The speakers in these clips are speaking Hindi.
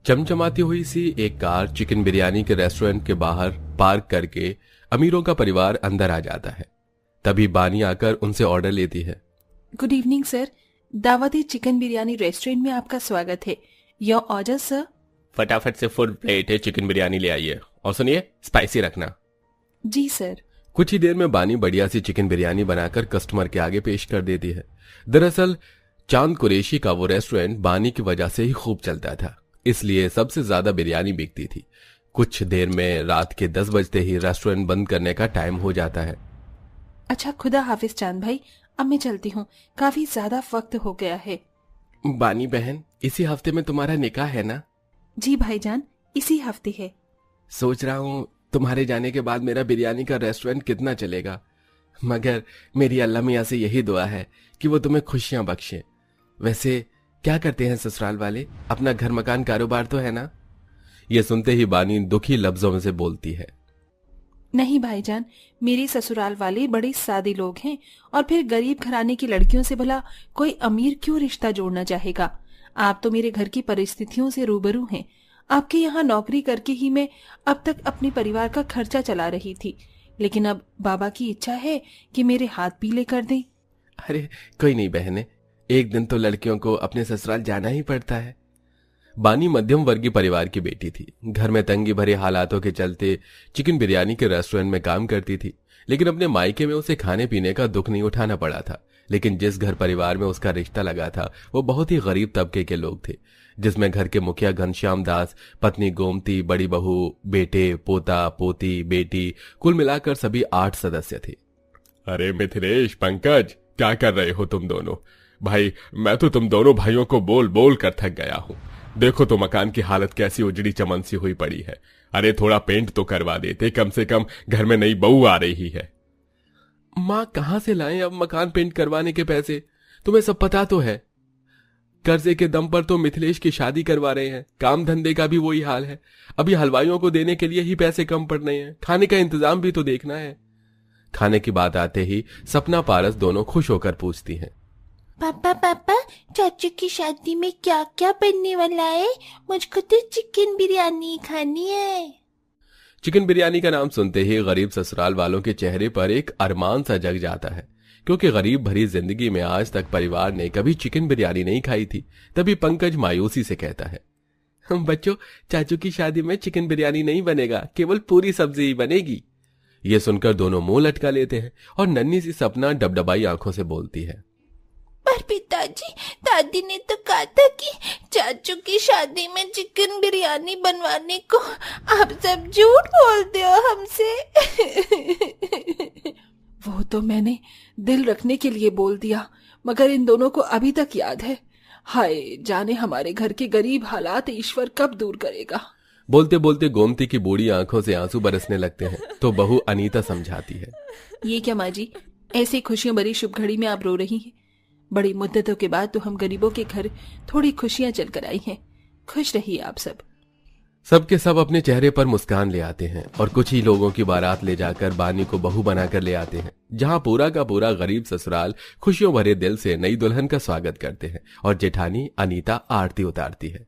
चमचमाती हुई सी एक कार चिकन बिरयानी के रेस्टोरेंट के बाहर पार्क करके अमीरों का परिवार अंदर आ जाता है। तभी बानी आकर उनसे ऑर्डर लेती है। Good evening sir, Dawati chicken biryani restaurant में आपका स्वागत है। Your order sir. फटाफट से फुल प्लेट है चिकन बिरयानी ले आइए, और सुनिए स्पाइसी रखना। जी सर। कुछ ही देर में बानी बढ़िया सी चिकन बिरयानी बनाकर कस्टमर के आगे पेश कर देती है। दरअसल चांद कुरैशी का वो रेस्टोरेंट बानी की वजह से ही खूब चलता था, इसलिए सबसे ज्यादा बिरयानी बिकती थी। कुछ देर में रात के 10 बजते ही रेस्टोरेंट बंद करने का टाइम हो जाता है। अच्छा, खुदा हाफिज चांद भाई, अब मैं चलती हूँ, काफी ज्यादा वक्त हो गया है। बानी बहन, इसी हफ्ते में तुम्हारा निकाह है ना? जी भाईजान, इसी हफ्ते है। सोच रहा हूँ तुम्हारे जाने के बाद मेरा बिरयानी का रेस्टोरेंट कितना चलेगा, मगर मेरी अल्लाह मियां से यही दुआ है कि वो तुम्हें खुशियां बख्शे। वैसे क्या करते हैं ससुराल वाले, अपना घर मकान कारोबार तो है ना? ये सुनते ही बानी दुखी लफ्जों में से बोलती है। नहीं भाईजान, मेरे ससुराल वाले बड़े सादे लोग हैं, और फिर गरीब घराने की लड़कियों से भला कोई अमीर क्यों रिश्ता जोड़ना चाहेगा। आप तो मेरे घर की परिस्थितियों से रूबरू हैं। आपके यहाँ नौकरी करके ही मैं अब तक अपने परिवार का खर्चा चला रही थी, लेकिन अब बाबा की इच्छा है कि मेरे हाथ पीले कर दें। अरे कोई नहीं बहने, एक दिन तो लड़कियों को अपने ससुराल जाना ही पड़ता है। बानी मध्यम वर्गीय परिवार की बेटी थी। घर में तंगी भरे हालातों के चलते चिकन बिरयानी के रेस्टोरेंट में काम करती थी, लेकिन अपने मायके में उसे खाने पीने का दुख नहीं उठाना पड़ा था। लेकिन जिस घर परिवार में उसका रिश्ता लगा था वो बहुत ही गरीब तबके के लोग थे, जिसमें घर के मुखिया घनश्याम दास, पत्नी गोमती, बड़ी बहू, बेटे, पोता, पोती, बेटी, कुल मिलाकर सभी 8 सदस्य थे। अरे मिथिलेश, पंकज, क्या कर रहे हो तुम दोनों? भाई मैं तो तुम दोनों भाइयों को बोल बोल कर थक गया हूँ। देखो तो मकान की हालत कैसी उजड़ी चमन सी हुई पड़ी है। अरे थोड़ा पेंट तो करवा देते, कम से कम घर में नई बहू आ रही है। माँ कहाँ से लाएं अब मकान पेंट करवाने के पैसे? तुम्हें सब पता तो है। कर्जे के दम पर तो मिथिलेश की शादी करवा रहे हैं, काम धंधे का भी वही हाल है। अभी हलवाइयों को देने के लिए ही पैसे कम पड़ रहे हैं, खाने का इंतजाम भी तो देखना है। खाने की बात आते ही सपना पारस दोनों खुश होकर पूछती हैं। पापा पापा, चाचू की शादी में क्या क्या बनने वाला है? मुझको तो चिकन बिरयानी खानी है। चिकन बिरयानी का नाम सुनते ही गरीब ससुराल वालों के चेहरे पर एक अरमान सा जग जाता है, क्योंकि गरीब भरी जिंदगी में आज तक परिवार ने कभी चिकन बिरयानी नहीं खाई थी। तभी पंकज मायूसी से कहता है, बच्चों, चाचू की शादी में चिकन बिरयानी नहीं बनेगा, केवल पूरी सब्जी ही बनेगी। ये सुनकर दोनों मुंह लटका लेते हैं और नन्ही सी सपना डबडबाई आंखों से बोलती है, पर पिताजी, दादी ने तो कहा था कि चाचू की शादी में चिकन बिरयानी बनवाने को। आप सब झूठ बोलते हो हमसे। वो तो मैंने दिल रखने के लिए बोल दिया, मगर इन दोनों को अभी तक याद है। हाय जाने हमारे घर के गरीब हालात ईश्वर कब दूर करेगा। बोलते बोलते गोमती की बूढ़ी आंखों से आंसू बरसने लगते हैं, तो बहू अनीता समझाती है, ये क्या माँ जी, ऐसी खुशियों भरी शुभ घड़ी में आप रो रही हैं? बड़ी मुद्दतों के बाद तो हम गरीबों के घर थोड़ी खुशियां चल कर आई हैं। खुश रहिए आप सब। सबके सब अपने चेहरे पर मुस्कान ले आते हैं और कुछ ही लोगों की बारात ले जाकर बानी को बहू बनाकर ले आते हैं, जहां पूरा का पूरा गरीब ससुराल खुशियों भरे दिल से नई दुल्हन का स्वागत करते हैं और जेठानी अनीता आरती उतारती है।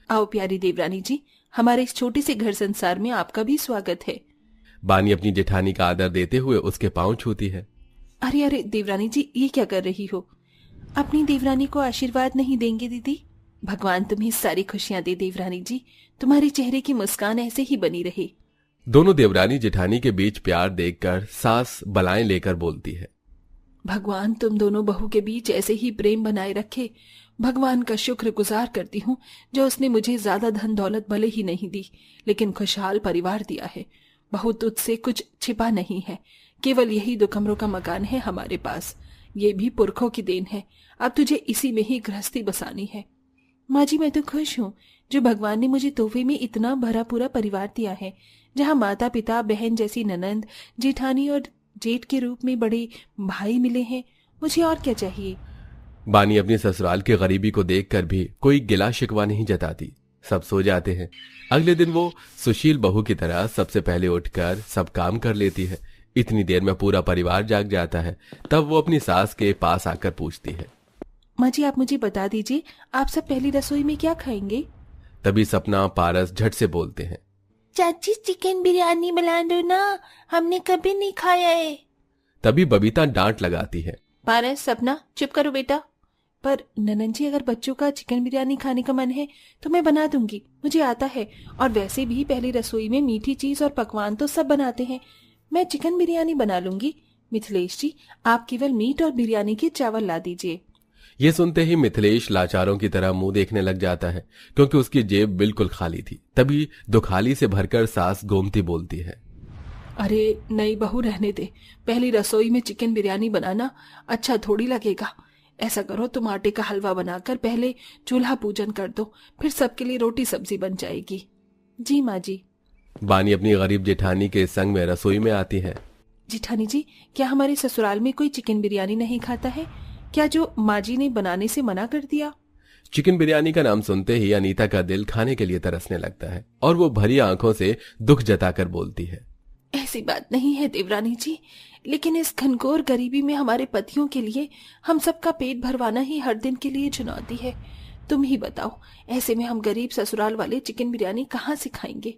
आओ प्यारी देवरानी जी, हमारे इस छोटे से घर संसार में आपका भी स्वागत है। बानी अपनी जेठानी का आदर देते हुए उसके पांव छूती है। अरे अरे देवरानी जी, ये क्या कर रही हो? अपनी देवरानी को आशीर्वाद नहीं देंगे दीदी? भगवान तुम्हें सारी खुशियां दे देवरानी जी, तुम्हारे चेहरे की मुस्कान ऐसे ही बनी रहे। दोनों देवरानी जेठानी के बीच प्यार देखकर सास बलाएं लेकर बोलती है, भगवान तुम दोनों बहू के बीच ऐसे ही प्रेम बनाए रखे। भगवान का शुक्र गुजार करती हूँ जो उसने मुझे ज्यादा धन दौलत भले ही नहीं दी, लेकिन खुशहाल परिवार दिया है। बहू तुझसे कुछ छिपा नहीं है, केवल यही 2 कमरों का मकान है हमारे पास। ये भी पुरखों की देन है, अब तुझे इसी में ही गृहस्थी बसानी है। माँ जी, मैं तो खुश हूँ जो भगवान ने मुझे तोहफे में इतना भरा पूरा परिवार दिया है, जहाँ माता पिता, बहन जैसी ननंद, जेठानी और जेठ के रूप में बड़े भाई मिले हैं। मुझे और क्या चाहिए? बानी अपनी ससुराल की गरीबी को देखकर भी कोई गिला शिकवा नहीं जताती। सब सो जाते हैं। अगले दिन वो सुशील बहू की तरह सबसे पहले उठकर सब काम कर लेती है। इतनी देर में पूरा परिवार जाग जाता है। तब वो अपनी सास के पास आकर पूछती है, माँ जी, आप मुझे बता दीजिए, आप सब पहली रसोई में क्या खाएंगे? तभी सपना पारस झट से बोलते हैं, चाची चिकन बिरयानी बना दो ना, हमने कभी नहीं खाया है। तभी बबीता डांट लगाती है, पारस सपना चुप करो बेटा। पर ननन जी, अगर बच्चों का चिकन बिरयानी खाने का मन है तो मैं बना दूंगी, मुझे आता है। और वैसे भी पहली रसोई में मीठी चीज और पकवान तो सब बनाते हैं, मैं चिकन बिरयानी बना लूंगी। मिथिलेश जी, आप केवल मीट और बिरयानी के चावल ला दीजिए। ये सुनते ही मिथिलेश लाचारों की तरह मुंह देखने लग जाता है, क्योंकि उसकी जेब बिल्कुल खाली थी। तभी दुखाली से भरकर सास गोमती बोलती है, अरे नई बहू, रहने दे, पहली रसोई में चिकन बिरयानी बनाना अच्छा थोड़ी लगेगा। ऐसा करो, तुम आटे का हलवा बनाकर पहले चूल्हा पूजन कर दो, फिर सबके लिए रोटी सब्जी बन जाएगी। जी माँ जी। बानी अपनी गरीब जेठानी के संग में रसोई में आती है। जेठानी जी, क्या हमारे ससुराल में कोई चिकन बिरयानी नहीं खाता है? क्या जो माँ जी ने बनाने से मना कर दिया? चिकन बिरयानी का नाम सुनते ही अनीता का दिल खाने के लिए तरसने लगता है और वो भरी आंखों से दुख जताकर बोलती है, ऐसी बात नहीं है देवरानी जी, लेकिन इस घनघोर गरीबी में हमारे पतियों के लिए हम सबका पेट भरवाना ही हर दिन के लिए चुनौती है। तुम ही बताओ, ऐसे में हम गरीब ससुराल वाले चिकन बिरयानी कहाँ से खाएंगे?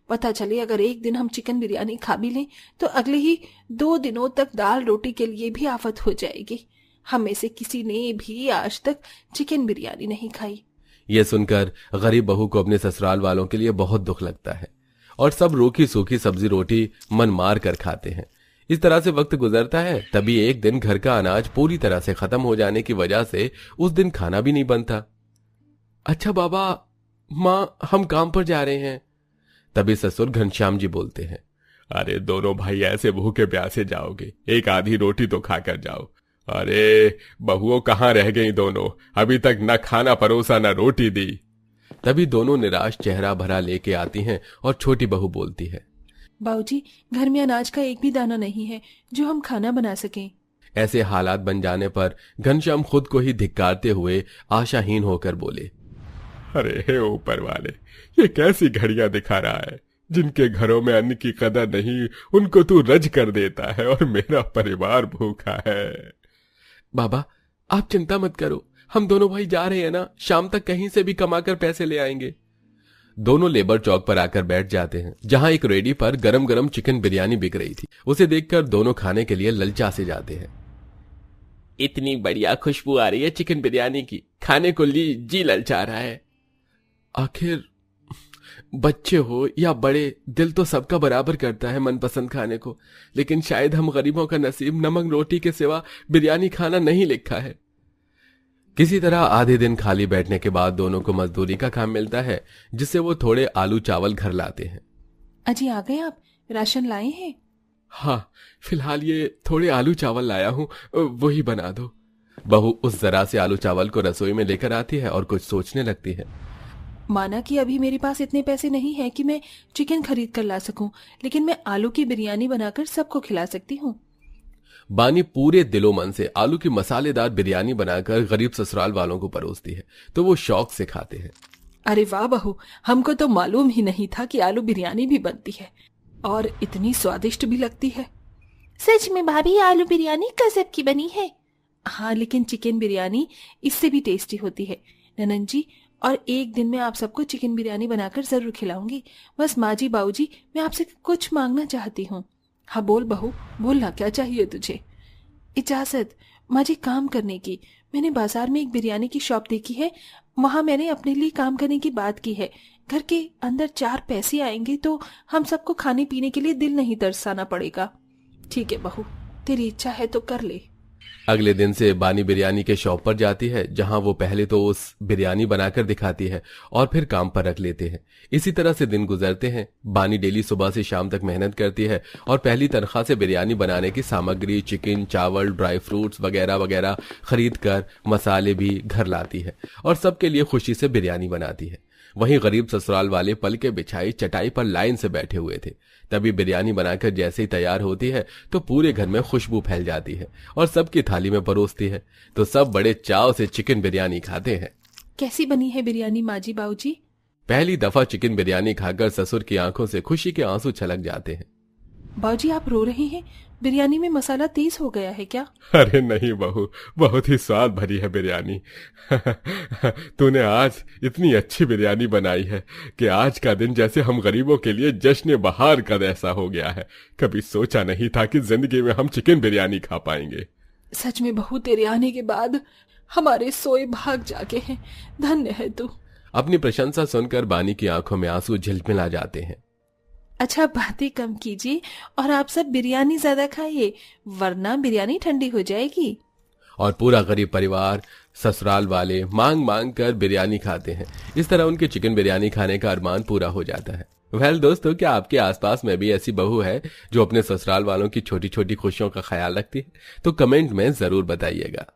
पता चले अगर एक दिन हम चिकन बिरयानी खा भी लें तो अगले ही 2 दिनों तक दाल रोटी के लिए भी आफत हो जाएगी। हम में से किसी ने भी आज तक चिकन बिरयानी नहीं खाई। ये सुनकर गरीब बहू को अपने ससुराल वालों के लिए बहुत दुख लगता है और सब रूखी सूखी सब्जी रोटी मन मार कर खाते हैं। इस तरह से वक्त गुजरता है। तभी एक दिन घर का अनाज पूरी तरह से खत्म हो जाने की वजह से उस दिन खाना भी नहीं बनता। अच्छा बाबा, माँ हम काम पर जा रहे हैं। तभी ससुर घनश्याम जी बोलते हैं, अरे दोनों भाई ऐसे भूखे प्यासे जाओगे, एक आधी रोटी तो खाकर जाओ। अरे बहुओं कहाँ रह गई दोनों, अभी तक न खाना परोसा न रोटी दी। तभी दोनों निराश चेहरा भरा लेके आती हैं और छोटी बहू बोलती है, बाबूजी, घर में अनाज का एक भी दाना नहीं है जो हम खाना बना सकें। ऐसे हालात बन जाने पर घनश्याम खुद को ही धिक्कारते हुए आशाहीन होकर बोले, अरे हे ऊपर वाले, ये कैसी घड़ियां दिखा रहा है। जिनके घरों में अन्न की कदर नहीं, उनको तू रज कर देता है और मेरा परिवार भूखा है। बाबा आप चिंता मत करो, हम दोनों भाई जा रहे हैं ना, शाम तक कहीं से भी कमाकर पैसे ले आएंगे। दोनों लेबर चौक पर आकर बैठ जाते हैं, जहां एक रेडी पर गरम गरम चिकन बिरयानी बिक रही थी। उसे देखकर दोनों खाने के लिए ललचा से जाते हैं। इतनी बढ़िया खुशबू आ रही है चिकन बिरयानी की, खाने को जी ललचा रहा है। आखिर बच्चे हो या बड़े, दिल तो सबका बराबर करता है मनपसंद खाने को, लेकिन शायद हम गरीबों का नसीब नमक रोटी के सिवा बिरयानी खाना नहीं लिखा है। किसी तरह आधे दिन खाली बैठने के बाद दोनों को मजदूरी का काम मिलता है, जिससे वो थोड़े आलू चावल घर लाते हैं। अजी आ गए आप, राशन लाए हैं? हाँ, फिलहाल ये थोड़े आलू चावल लाया हूँ, वही बना दो। बहू उस जरा से आलू चावल को रसोई में लेकर आती है और कुछ सोचने लगती है। माना कि अभी मेरे पास इतने पैसे नहीं है कि मैं चिकन खरीद कर ला सकूं, लेकिन मैं आलू की बिरयानी बनाकर सबको खिला सकती हूँ। बानी पूरे दिलो मन से आलू की मसालेदार बिरयानी बनाकर गरीब ससुराल वालों को परोसती है, तो वो शौक से खाते हैं। अरे वाह बहू, हमको तो मालूम ही नहीं था कि आलू बिरयानी भी बनती है और इतनी स्वादिष्ट भी लगती है। सच में भाभी, आलू बिरयानी गजब की बनी है। हाँ, लेकिन चिकन बिरयानी इससे भी टेस्टी होती है ननन जी। और एक दिन मैं आप सबको चिकन बिरयानी बनाकर जरूर खिलाऊंगी। बस माँ जी, बाबू जी, मैं आपसे कुछ मांगना चाहती हूँ। हाँ बोल बहू, बोलना, क्या चाहिए तुझे? इजाजत माँ जी काम करने की। मैंने बाजार में एक बिरयानी की शॉप देखी है, वहां मैंने अपने लिए काम करने की बात की है। घर के अंदर 4 पैसे आएंगे तो हम सबको खाने पीने के लिए दिल नहीं तरसाना पड़ेगा। ठीक है बहू, तेरी इच्छा है तो कर ले। अगले दिन से बानी बिरयानी के शॉप पर जाती है, जहां वो पहले तो उस बिरयानी बनाकर दिखाती है और फिर काम पर रख लेते हैं। इसी तरह से दिन गुजरते हैं। बानी डेली सुबह से शाम तक मेहनत करती है और पहली तनख्वाह से बिरयानी बनाने की सामग्री, चिकन, चावल, ड्राई फ्रूट्स वगैरह वगैरह खरीद कर मसाले भी घर लाती है और सबके लिए खुशी से बिरयानी बनाती है। वहीं गरीब ससुराल वाले पल के बिछाई चटाई पर लाइन से बैठे हुए थे। तभी बिरयानी बनाकर जैसे ही तैयार होती है तो पूरे घर में खुशबू फैल जाती है और सबकी थाली में परोसती है, तो सब बड़े चाव से चिकन बिरयानी खाते हैं। कैसी बनी है बिरयानी माँ जी, बाबू जी? पहली दफा चिकन बिरयानी खाकर ससुर की आंखों से खुशी के आंसू छलक जाते हैं। बाबूजी आप रो रहे हैं? बिरयानी में मसाला तेज हो गया है क्या? अरे नहीं बहू, बहुत ही स्वाद भरी है बिरयानी। तूने आज इतनी अच्छी बिरयानी बनाई है कि आज का दिन जैसे हम गरीबों के लिए जश्न बहार का ऐसा हो गया है। कभी सोचा नहीं था कि जिंदगी में हम चिकन बिरयानी खा पाएंगे। सच में बहू, तेरे आने के बाद हमारे सोए भाग जागे हैं। धन्य है तू। अपनी प्रशंसा सुनकर बानी की आंखों में आंसू झिलमिला जाते हैं। अच्छा, बातें कम कीजिए और आप सब बिरयानी ज्यादा खाइए, वरना बिरयानी ठंडी हो जाएगी। और पूरा गरीब परिवार, ससुराल वाले मांग मांग कर बिरयानी खाते हैं। इस तरह उनके चिकन बिरयानी खाने का अरमान पूरा हो जाता है। वेल दोस्तों, क्या आपके आसपास में भी ऐसी बहू है जो अपने ससुराल वालों की छोटी छोटी खुशियों का ख्याल रखती है? तो कमेंट में जरूर बताइएगा।